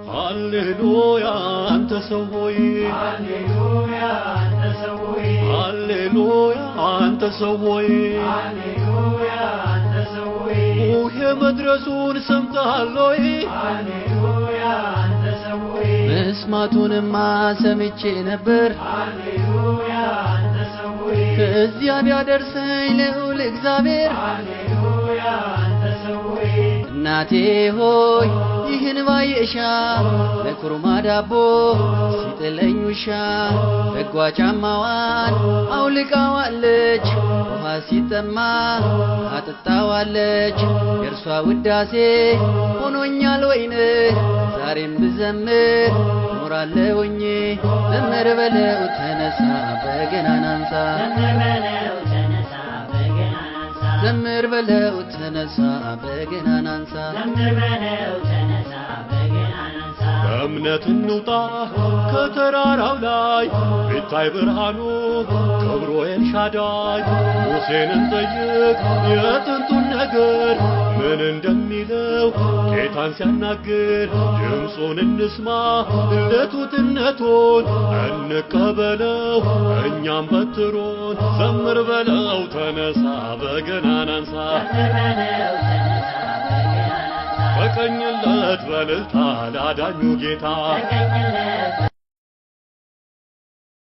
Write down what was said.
ሃሌሉያ አንተ ሰው ሆይ ሃሌሉያ አንተ ሰው ሆይ ሃሌሉያ አንተ ሰው ሆይ ሃሌሉያ አንተ ሰው ሆይ ሙሄ መድረሱን ሰምተሃል ሆይ ሃሌሉያ አንተ ሰው ሆይ መስማቱንማ ሰምቼ ነበር ሃሌሉያ አንተ ሰው ሆይ ከዚያ ቢያደርሰኝ ልዑል እግዚአብሔር ሃሌሉያ አንተ ሰው ሆይ እናቴ ሆይ ይህን ባየሻ ለኩርማ ዳቦ ሲጥለኝ ውሻ በጓ ጫማዋን አውልቃዋለች ውሃ ሲጠማ አጥጣዋለች የእርሷ ውዳሴ ሆኖኛል ወይን ዛሬም ብዘምር ኖራለሁኝ ዘምር በለው ተነሳ በገናን አንሳ ዘምር በለው ተነሳ በገናን አንሳ ዘምር በለው ተነሳ በገናን አንሳ በእምነት እንውጣ ከተራራው ላይ ቢታይ ብርሃኑ ክብሩ ኤልሻዳይ ሙሴን እንጠይቅ የጥንቱን ነገር ምን እንደሚለው ጌታን ሲያናግር ድምፁን እንስማ ለቱትነቱን እንቀበለው እኛም በትሩን ዘምር በለው ተነሳ በገናን አንሳ በቀኝለት በልልታ ላዳኙ ጌታ